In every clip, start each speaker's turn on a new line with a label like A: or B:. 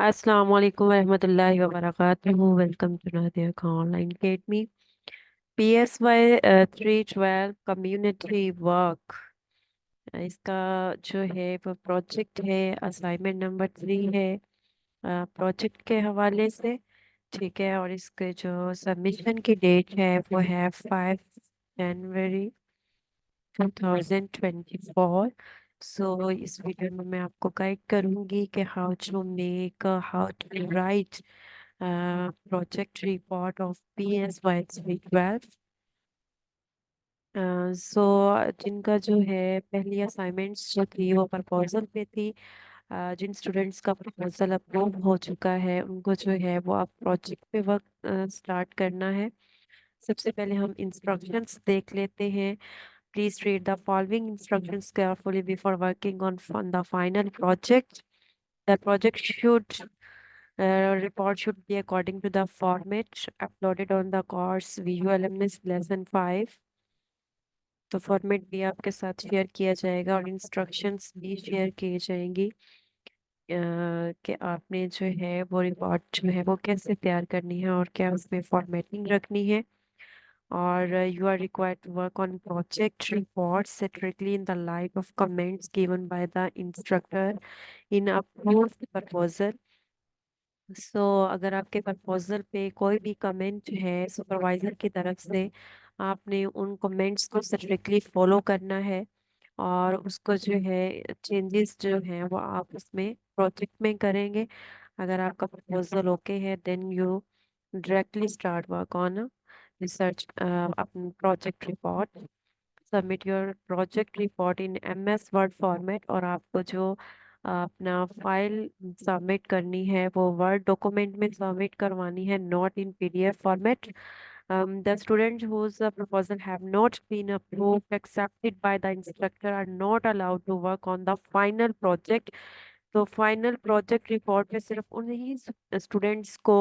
A: अस्सलाम वालेकुम रहमतुल्लाहि व बरकातुहू। Welcome to Nadia Khan online academy. PSY 312 community work, इसका जो है वो प्रोजेक्ट है। असाइनमेंट नंबर 3 है प्रोजेक्ट के हवाले से। ठीक है, और इसके जो सबमिशन की डेट है वो है 5 जनवरी 2024। सो इस वीडियो में मैं आपको गाइड करूंगी कि how to write project report of PSY 312। So जिनका जो है पहली असाइनमेंट्स जो थी वो प्रपोजल पे थी। जिन स्टूडेंट्स का प्रपोजल अप्रूव हो चुका है उनको जो है वो अब प्रोजेक्ट पे वर्क स्टार्ट करना है। सबसे पहले हम इंस्ट्रक्शंस देख लेते हैं। Please read the following instructions carefully before working on the final project. The project should report should be according to the format uploaded on the course VULMS lesson 5। तो format भी आपके साथ शेयर किया जाएगा और इंस्ट्रक्शंस भी share किए जाएंगी कि आपने जो है वो रिपोर्ट जो है वो कैसे तैयार करनी है और क्या उसमें फॉर्मेटिंग रखनी है। और you are required to work on project reports strictly in the light of comments given by the instructor in approved proposal। अगर आपके प्रपोजल पे कोई भी कमेंट है सुपरवाइजर की तरफ से, आपने उन कमेंट्स को स्ट्रिक्टली फॉलो करना है और उसको जो है चेंजेस जो हैं वो आप उसमें प्रोजेक्ट में करेंगे। अगर आपका प्रपोजल ओके है then you directly start work on research अपनी project report. Submit your project report in MS word format, और आपको जो अपना फाइल सबमिट करनी है वो वर्ड डॉक्यूमेंट में सबमिट करवानी है, not in PDF format. The students whose proposal have not been approved accepted by the instructor are not allowed to work on the final project। तो फाइनल प्रोजेक्ट रिपोर्ट में सिर्फ उन्हीं students को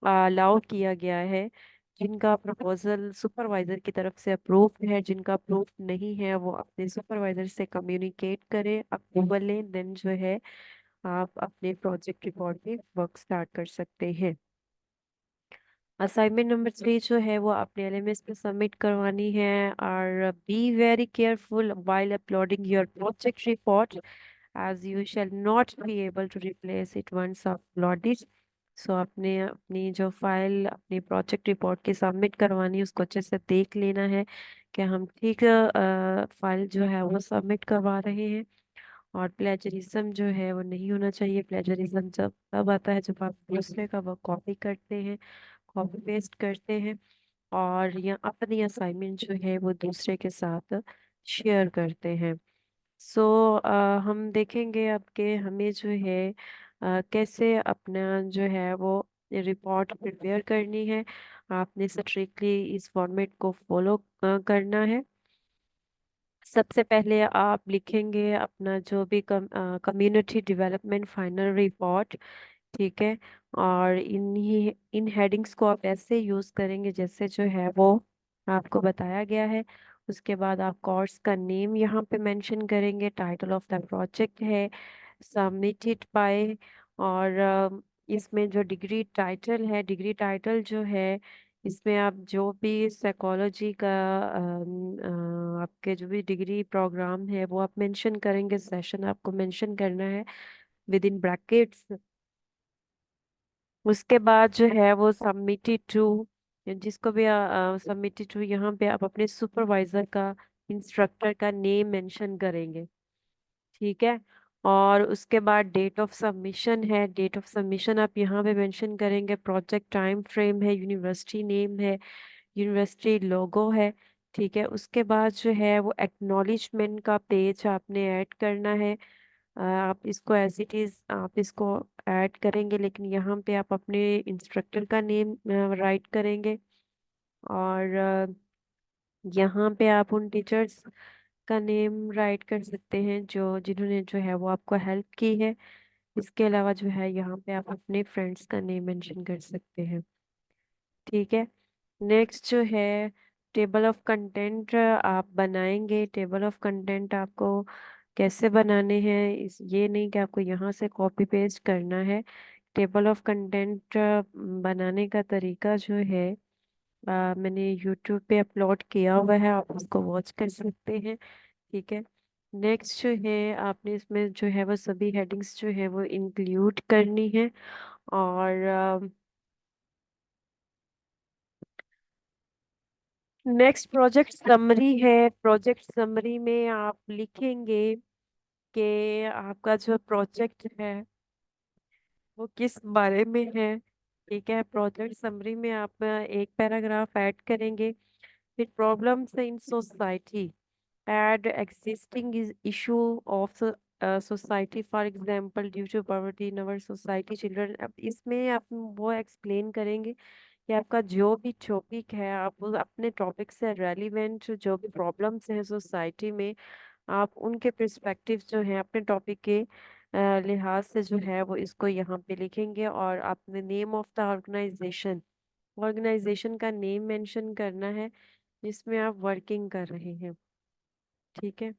A: allow किया गया है जिनका प्रपोजल सुपरवाइजर की तरफ से अप्रूव है। जिनका अप्रूव नहीं है वो अपने सुपरवाइजर से कम्युनिकेट करें, अप्रूवल लें, देन जो है आप अपने प्रोजेक्ट रिपोर्ट पे वर्क स्टार्ट कर सकते हैं। असाइनमेंट नंबर 3 जो है वो आपने LMS पे सबमिट करवानी है। और be very careful while uploading your project report as you shall not be able to replace it once uploaded। सो आपने अपनी जो फाइल अपनी प्रोजेक्ट रिपोर्ट की सबमिट करवानी है उसको अच्छे से देख लेना है कि हम ठीक फाइल जो है वो सबमिट करवा रहे हैं। और प्लेजरिज्म जो है वो नहीं होना चाहिए। प्लेजरिज्म जब तब आता है जब आप दूसरे का वर्क कॉपी करते हैं, कॉपी पेस्ट करते हैं और या अपनी असाइनमेंट जो है वो दूसरे के साथ शेयर करते हैं। सो हम देखेंगे अब के हमें जो है कैसे अपना जो है वो रिपोर्ट प्रिपेयर करनी है। आपने स्ट्रिक्टली इस फॉर्मेट को फॉलो करना है। सबसे पहले आप लिखेंगे अपना जो भी कम्युनिटी डेवलपमेंट फाइनल रिपोर्ट। ठीक है, और इन हेडिंग्स को आप ऐसे यूज करेंगे जैसे जो है वो आपको बताया गया है। उसके बाद आप कोर्स का नेम यहाँ पे मेंशन करेंगे, टाइटल ऑफ द प्रोजेक्ट है, सबमिटेड बाय। और इसमें जो डिग्री टाइटल है, डिग्री टाइटल जो है इसमें आप जो भी साइकोलॉजी का आपके जो भी डिग्री प्रोग्राम है वो आप मेंशन करेंगे, सेशन आपको मेंशन करना है विद इन ब्रैकेट्स। उसके बाद जो है वो सबमिटेड टू, जिसको भी सबमिटेड टू यहाँ पे आप अपने सुपरवाइजर का, इंस्ट्रक्टर का नेम मेंशन करेंगे। ठीक है, और उसके बाद डेट ऑफ सबमिशन है, डेट ऑफ सबमिशन आप यहाँ पे मेंशन करेंगे। प्रोजेक्ट टाइम फ्रेम है, यूनिवर्सिटी नेम है, यूनिवर्सिटी लोगो है। ठीक है, उसके बाद जो है वो एक्नॉलेजमेंट का पेज आपने ऐड करना है। आप इसको एज इट इज आप इसको ऐड करेंगे, लेकिन यहाँ पे आप अपने इंस्ट्रक्टर का नेम राइट करेंगे। और यहाँ पे आप उन टीचर्स का नेम राइट कर सकते हैं जो जिन्होंने जो है वो आपको हेल्प की है। इसके अलावा जो है यहाँ पे आप अपने फ्रेंड्स का नेम मेंशन कर सकते हैं। ठीक है, नेक्स्ट जो है टेबल ऑफ कंटेंट आप बनाएंगे। टेबल ऑफ कंटेंट आपको कैसे बनाने हैं, इस ये नहीं कि आपको यहाँ से कॉपी पेस्ट करना है। टेबल ऑफ कंटेंट बनाने का तरीका जो है, मैंने यूट्यूब पे अपलोड किया हुआ है, आप उसको वॉच कर सकते हैं। ठीक है। नेक्स्ट जो है, आपने इसमें जो है वो सभी हेडिंग्स जो है वो इंक्लूड करनी है। और नेक्स्ट प्रोजेक्ट समरी है। प्रोजेक्ट समरी में आप लिखेंगे कि आपका जो प्रोजेक्ट है वो किस बारे में है। ठीक है। प्रोजेक्ट समरी में आप एक पैराग्राफ ऐड करेंगे। फिर problems in society, add existing issue of society, for example due to poverty in our society children. अब इसमें आप वो एक्सप्लेन करेंगे कि आपका जो भी टॉपिक है, आप अपने टॉपिक से रेलिवेंट जो भी प्रॉब्लम्स हैं सोसाइटी में, आप उनके पर्सपेक्टिव जो है अपने टॉपिक के लिहाज से जो है वो इसको यहाँ पे लिखेंगे। और आपने name of the organisation, organisation का नेम मेंशन करना है जिसमें आप वर्किंग कर रहे हैं। ठीक है।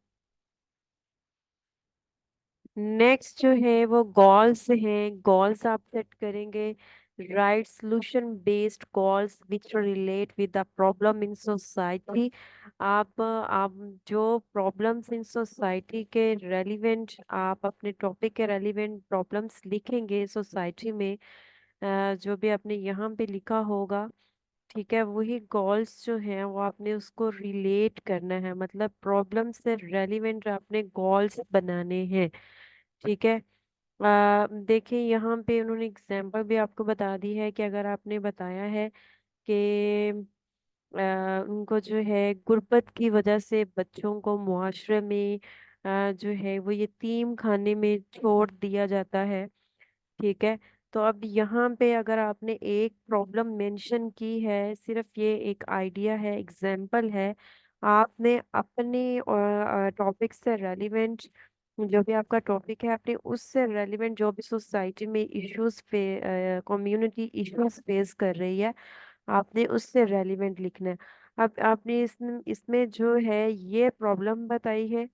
A: नेक्स्ट जो है वो गोल्स हैं। गोल्स आप सेट करेंगे। Right solution based goals which relate with the problem in society. आप जो प्रॉब्लम्स इन सोसाइटी के रेलिवेंट, आप अपने टॉपिक के रेलिवेंट प्रॉब्लम्स लिखेंगे सोसाइटी में, जो भी आपने यहाँ पे लिखा होगा। ठीक है। वही गोल्स जो हैं वो आपने उसको रिलेट करना है, मतलब प्रॉब्लम से रेलिवेंट आपने गोल्स बनाने हैं। ठीक है। देखिए यहाँ पे उन्होंने एग्जाम्पल भी आपको बता दी है कि अगर आपने बताया है कि उनको जो है गुर्बत की वजह से बच्चों को मुआशरे में जो है वो यतीम खाने में छोड़ दिया जाता है। ठीक है। तो अब यहाँ पे अगर आपने एक प्रॉब्लम मेंशन की है, सिर्फ ये एक आइडिया है, एग्जाम्पल है, आपने अपने टॉपिक से रेलिवेंट जो भी आपका टॉपिक है, आपने उससे रेलिवेंट जो भी सोसाइटी में इश्यूज कम्युनिटी इश्यूज फेस कर रही है, आपने उससे रेलिवेंट लिखना है। अब आपने इसमें जो है ये प्रॉब्लम बताई है।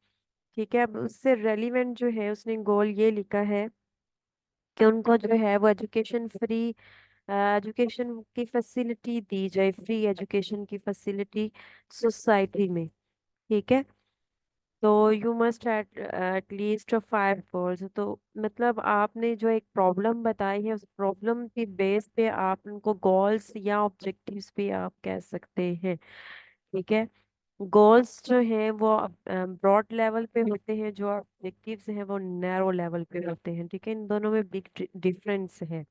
A: ठीक है। अब उससे रेलिवेंट जो है उसने गोल ये लिखा है कि उनको जो है वो एजुकेशन फ्री, एजुकेशन की फैसिलिटी दी जाए, फ्री एजुकेशन की फैसिलिटी सोसाइटी में। ठीक है। तो यू मस्ट एटलीस्ट 5 goals। तो मतलब आपने जो एक प्रॉब्लम बताई है, उस प्रॉब्लम की बेस पे आप उनको गोल्स या ऑब्जेक्टिव्स भी आप कह सकते हैं। ठीक है। गोल्स जो हैं वो ब्रॉड लेवल पे होते हैं, जो ऑब्जेक्टिव्स हैं वो नैरो लेवल पे होते हैं। ठीक है। इन दोनों में बिग डिफरेंस है।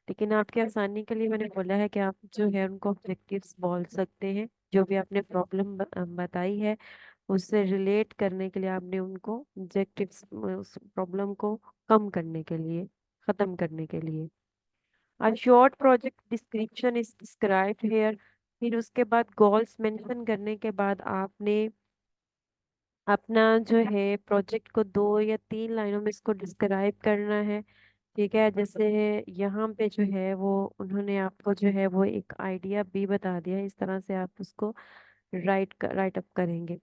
A: लेकिन आपके आसानी के लिए मैंने बोला है कि आप जो है उनको ऑब्जेक्टिव्स बोल सकते हैं। जो भी आपने प्रॉब्लम बताई है उससे रिलेट करने के लिए आपने उनको ऑब्जेक्टिव्स, उस प्रॉब्लम को कम करने के लिए, खत्म करने के लिए। A short project description is described here। फिर उसके बाद गोल्स मेंशन करने के बाद आपने अपना जो है प्रोजेक्ट को 2 या 3 लाइनों में इसको डिस्क्राइब करना है। ठीक है। जैसे यहाँ पे जो है वो उन्होंने आपको जो है वो एक आइडिया भी बता दिया है, इस तरह से आप उसको राइट अप करेंगे।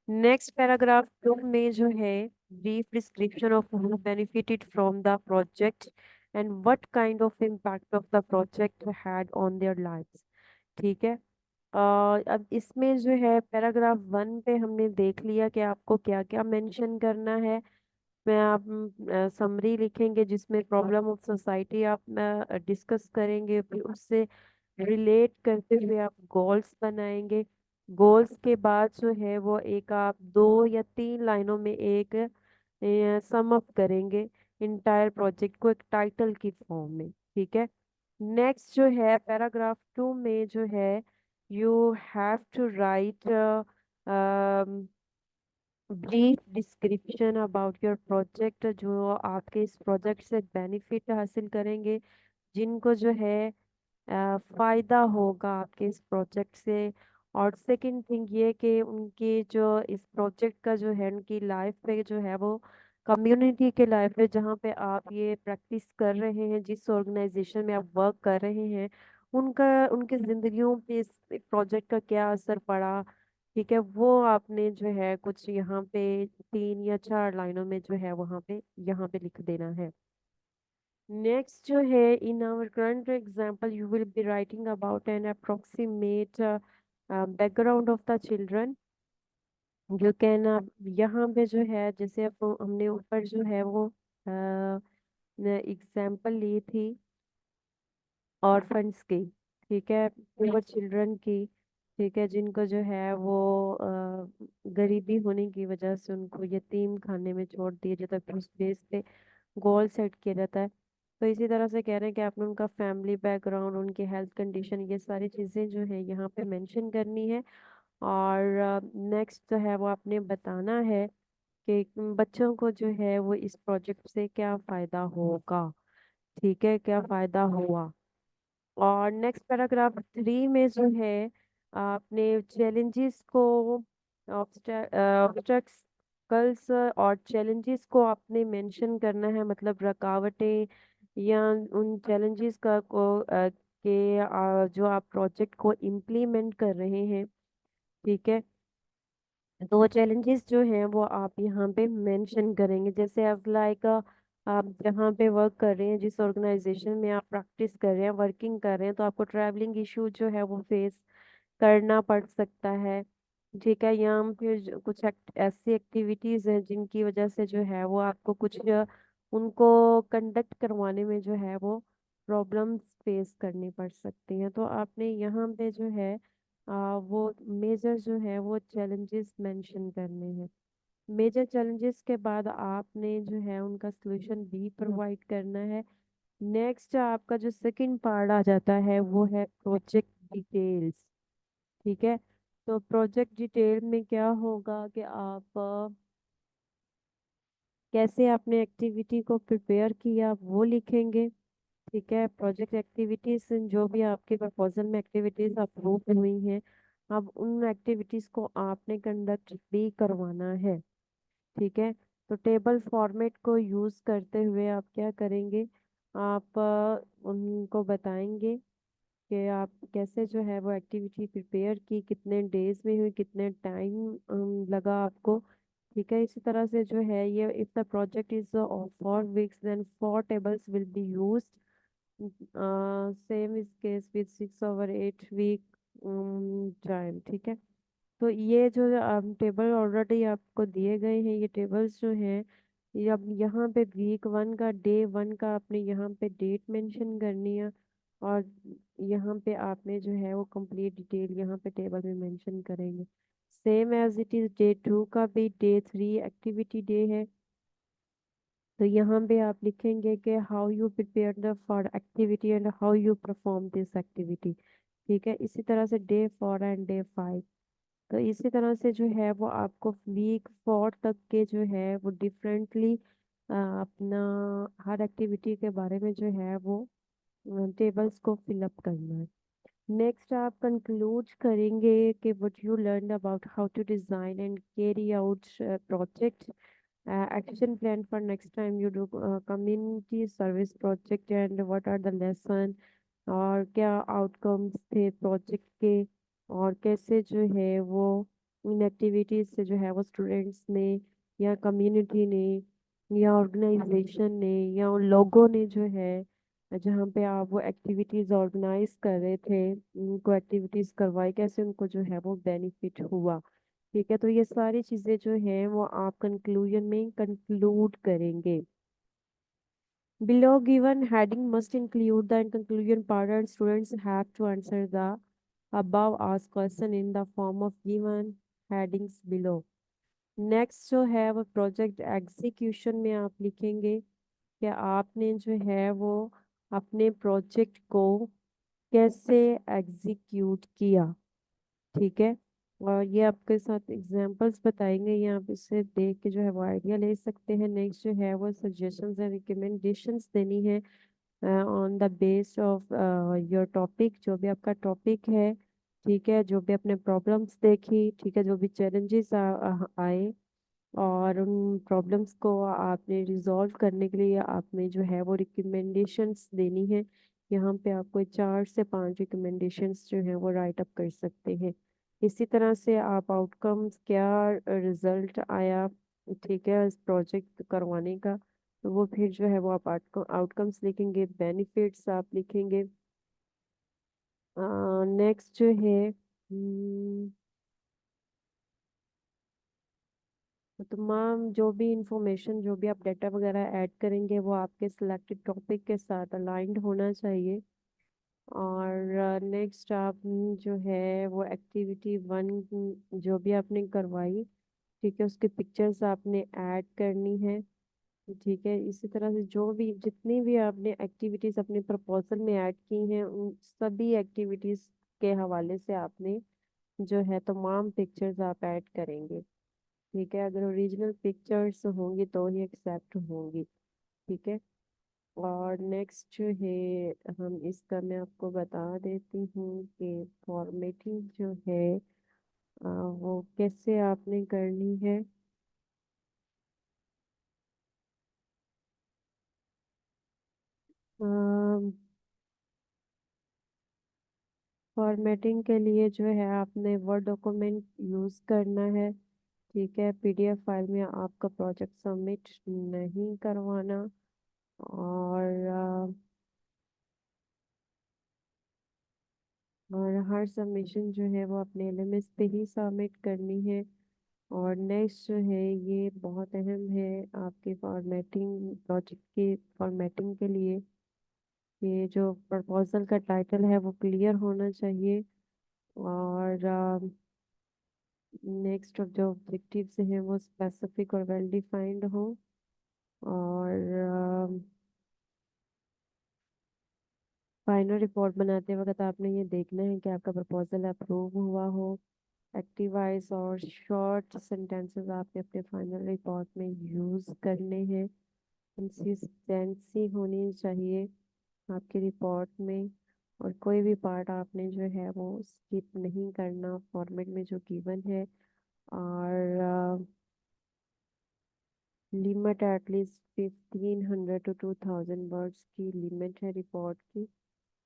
A: नेक्स्ट पैराग्राफ 2 में जो है brief description of who benefited from the project and what kind of impact of the project had on their lives. ठीक है। अब इसमें जो है पैराग्राफ 1 पे हमने देख लिया कि आपको क्या क्या मेंशन करना है। में आप समरी लिखेंगे जिसमें प्रॉब्लम ऑफ सोसाइटी आप डिस्कस करेंगे, फिर उससे रिलेट करते हुए आप गोल्स बनाएंगे। गोल्स के बाद जो है वो एक आप 2 या 3 लाइनों में एक सम अप करेंगे इंटायर प्रोजेक्ट को एक टाइटल की फॉर्म में। ठीक है। नेक्स्ट जो है पैराग्राफ 2 में जो है you have to write brief description about your project, जो आपके इस प्रोजेक्ट से बेनिफिट हासिल करेंगे, जिनको जो है फायदा होगा आपके इस प्रोजेक्ट से। और सेकंड थिंग ये कि उनकी जो इस प्रोजेक्ट का जो है उनकी लाइफ पे जो है वो कम्युनिटी के लाइफ पे जहाँ पे आप ये प्रैक्टिस कर रहे हैं, जिस ऑर्गेनाइजेशन में आप वर्क कर रहे हैं, उनका उनकी जिंदगियों पे इस प्रोजेक्ट का क्या असर पड़ा। ठीक है। वो आपने जो है कुछ यहाँ पे 3 या 4 लाइनों में जो है वहाँ पे यहाँ पे लिख देना है। नेक्स्ट जो है, in our current example you will be writing about an approximate background of the children. You can, यहाँ पे जो है जैसे अब हमने ऊपर जो है वो एग्जांपल ली थी ऑर्फन्स की, ठीक है, पुअर चिल्ड्रन की, ठीक है, जिनको जो है वो गरीबी होने की वजह से उनको यतीम खाने में छोड़ दिया जाता है, फिर उस बेस पे गोल सेट किया जाता है। तो इसी तरह से कह रहे हैं कि आपने उनका फैमिली बैकग्राउंड, उनकी हेल्थ कंडीशन, ये सारी चीज़ें जो है यहाँ पे मेंशन करनी है। और नेक्स्ट जो है वो आपने बताना है कि बच्चों को जो है वो इस प्रोजेक्ट से क्या फ़ायदा होगा, ठीक है, क्या फ़ायदा हुआ। और नेक्स्ट पैराग्राफ 3 में जो है आपने चैलेंजेस को, ऑब्स्टेकल्स और चैलेंजेस को आपने मेंशन करना है, मतलब रुकावटें या उन चैलेंजेस का जो आप प्रोजेक्ट को इम्प्लीमेंट कर रहे हैं, ठीक है। तो वो चैलेंजेस जो हैं वो आप यहाँ पे मेंशन करेंगे, जैसे आप लाइक आप जहाँ पे वर्क कर रहे हैं, जिस ऑर्गेनाइजेशन में आप प्रैक्टिस कर रहे हैं, वर्किंग कर रहे हैं, तो आपको ट्रैवलिंग इशू जो है वो फेस करना पड़ सकता है, ठीक है। या फिर कुछ ऐसी एक्टिविटीज़ हैं जिनकी वजह से जो है वो आपको कुछ उनको कंडक्ट करवाने में जो है वो प्रॉब्लम्स फेस करनी पड़ सकती हैं। तो आपने यहाँ पे जो है वो मेजर जो है वो चैलेंजेस मेंशन करने हैं। मेजर चैलेंजेस के बाद आपने जो है उनका सॉल्यूशन भी प्रोवाइड करना है। नेक्स्ट आपका जो सेकंड पार्ट आ जाता है वो है प्रोजेक्ट डिटेल्स, ठीक है। तो प्रोजेक्ट डिटेल में क्या होगा कि आप कैसे आपने एक्टिविटी को प्रिपेयर किया वो लिखेंगे, ठीक है। प्रोजेक्ट एक्टिविटीज जो भी आपके प्रपोजल में एक्टिविटीज अप्रूव हुई हैं, अब उन एक्टिविटीज को आपने कंडक्ट भी करवाना है, ठीक है। तो टेबल फॉर्मेट को यूज़ करते हुए आप क्या करेंगे, आप उनको बताएंगे कि आप कैसे जो है वो एक्टिविटी प्रिपेयर की, कितने डेज में हुई, कितने टाइम लगा आपको, ठीक है। इसी तरह से जो है ये, if the project is of 4 weeks then 4 tables will be used, same is case with 6 और 8 वीक टाइम, ठीक है। तो ये जो टेबल ऑलरेडी आपको दिए गए हैं, ये टेबल्स जो हैं, ये अब यहाँ पे वीक 1 का डे 1 का आपने यहाँ पे डेट मेंशन करनी है, और यहाँ पे आपने जो है वो कंप्लीट डिटेल यहाँ पे टेबल में मेंशन करेंगे। Same as it is day 2 का भी, डे 3 एक्टिविटी डे है, तो यहाँ पे आप लिखेंगे कि how you prepare the for activity and how you perform this activity, ठीक है। इसी तरह से डे 4 एंड डे 5, तो इसी तरह से जो है वो आपको वीक 4 तक के जो है वो डिफरेंटली अपना हर एक्टिविटी के बारे में जो है वो टेबल्स को फिलअप करना है। नेक्स्ट आप कंक्लूड करेंगे कि what you learn about how to design and carry out project, action plan for next time you do community service project, and what are the lesson, और क्या आउटकम्स थे project के, और कैसे जो है वो इन एक्टिविटीज से जो है वो स्टूडेंट्स ने या कम्युनिटी ने या ऑर्गेनाइजेशन ने या उन लोगों ने जो है जहाँ पे आप वो एक्टिविटीज ऑर्गेनाइज कर रहे थे, उनको एक्टिविटीज करवाई, कैसे उनको जो है वो बेनिफिट हुआ, ठीक है। तो ये सारी चीजें जो हैं वो आप कंक्लूजन में कंक्लूड करेंगे। Below given heading must include the in conclusion part, and students have to answer the above asked question in the form of given headings below. Next जो है वो प्रोजेक्ट एग्जीक्यूशन में आप लिखेंगे कि आपने जो है वो अपने प्रोजेक्ट को कैसे एग्जीक्यूट किया, ठीक है। और ये आपके साथ एग्जांपल्स बताएंगे, ये आप इससे देख के जो है वो आइडिया ले सकते हैं। नेक्स्ट जो है वो सजेशंस एंड रिकमेंडेशंस देनी है on the base of your topic, जो भी आपका टॉपिक है, ठीक है, जो भी अपने प्रॉब्लम्स देखी, ठीक है, जो भी चैलेंजेस आए, और उन प्रॉब्लम्स को आपने रिजॉल्व करने के लिए आपने जो है वो रिकमेंडेशंस देनी है। यहाँ पे आप कोई 4 से 5 रिकमेंडेशंस जो है वो राइट अप कर सकते हैं। इसी तरह से आप आउटकम्स क्या रिजल्ट आया, ठीक है, इस प्रोजेक्ट करवाने का, तो वो फिर जो है वो आप आउटकम्स लिखेंगे, बेनिफिट्स आप लिखेंगे। नेक्स्ट जो है तो तमाम जो भी इंफॉर्मेशन, जो भी आप डाटा वगैरह ऐड करेंगे वो आपके सिलेक्टेड टॉपिक के साथ अलाइंड होना चाहिए। और नेक्स्ट आप जो है वो एक्टिविटी 1 जो भी आपने करवाई, ठीक है, उसकी पिक्चर्स आपने ऐड करनी है। ठीक है, इसी तरह से जो भी जितनी भी आपने एक्टिविटीज अपने प्रपोजल में ऐड की हैं उन सभी एक्टिविटीज के हवाले से आपने जो है तमाम पिक्चर्स आप ऐड करेंगे। ठीक है, अगर ओरिजिनल पिक्चर्स होंगी तो ही एक्सेप्ट होंगी। ठीक है। और नेक्स्ट जो है हम इसका मैं आपको बता देती हूँ कि फॉर्मेटिंग जो है वो कैसे आपने करनी है। फॉर्मेटिंग के लिए जो है आपने वर्ड डॉक्यूमेंट यूज़ करना है। ठीक है, पीडीएफ फाइल में आपका प्रोजेक्ट सबमिट नहीं करवाना। और हर सबमिशन जो है वो अपने एलएमएस पे ही सबमिट करनी है। और नेक्स्ट जो है ये बहुत अहम है आपके फॉर्मेटिंग प्रोजेक्ट की फॉर्मेटिंग के लिए, ये जो प्रपोजल का टाइटल है वो क्लियर होना चाहिए। और नेक्स्ट जो ऑब्जेक्टिव्स हैं वो स्पेसिफिक और वेल डिफाइंड हो। और फाइनल रिपोर्ट बनाते वक्त आपने ये देखना है कि आपका प्रपोजल अप्रूव हुआ हो। एक्टिवाइज और शॉर्ट सेंटेंसेस आपने अपने फाइनल रिपोर्ट में यूज़ करने हैं। कंसिस्टेंसी होनी चाहिए आपकी रिपोर्ट में। और कोई भी पार्ट आपने जो है वो स्किप नहीं करना फॉर्मेट में जो गिवन है। और लिमिट एटलीस्ट 1500 to 2000 वर्ड्स की लिमिट है रिपोर्ट की।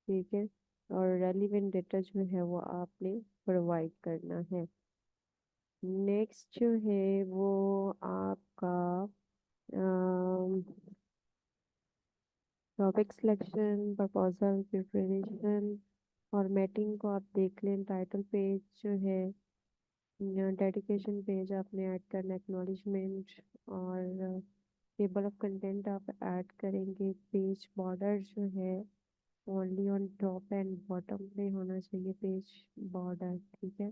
A: ठीक है। और रेलिवेंट डेटा जो है वो आपने प्रोवाइड करना है। नेक्स्ट जो है वो आपका topic selection, proposal preparation, formatting को आप देख लें। टाइटल पेज जो है, डेडिकेशन पेज आपने ऐड करना, एक्नॉलेजमेंट और टेबल ऑफ कंटेंट आप ऐड करेंगे। पेज बॉर्डर जो है only on top and bottom पे होना चाहिए पेज बॉर्डर। ठीक है।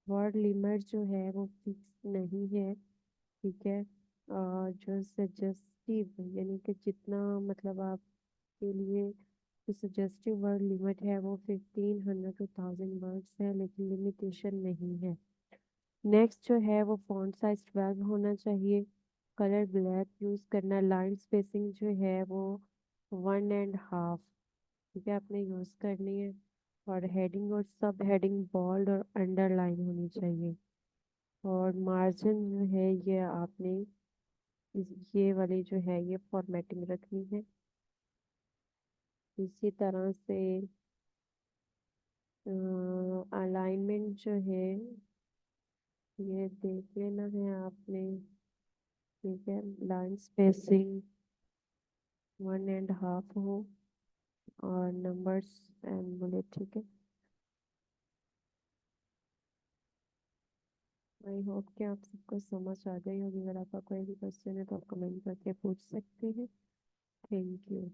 A: वर्ड लिमिट जो है वो फिक्स नहीं है। ठीक है। जो सजेस्टिव यानी कि जितना मतलब आपके लिए जो सजेस्टिव वर्ड लिमिट है वो 1500 to 1000 वर्ड्स है, लेकिन लिमिटेशन नहीं है। नेक्स्ट जो है वो फॉन्ट साइज 12 होना चाहिए। कलर ब्लैक यूज़ करना। लाइन स्पेसिंग जो है वो 1.5, ठीक है, आपने यूज़ करनी है। और हेडिंग और सब हेडिंग बोल्ड और अंडरलाइन होनी चाहिए। और मार्जिन जो है ये आपने ये वाली जो है ये फॉर्मेटिंग रखनी है। इसी तरह से अलाइनमेंट जो है ये देख लेना है आपने। ठीक है, लाइन स्पेसिंग 1.5 हो और नंबर्स एंड बुलेट। ठीक है। आई होप कि आप सबको समझ आ गई होगी। अगर आपका कोई भी क्वेश्चन है तो आप कमेंट करके पूछ सकते हैं। Thank you.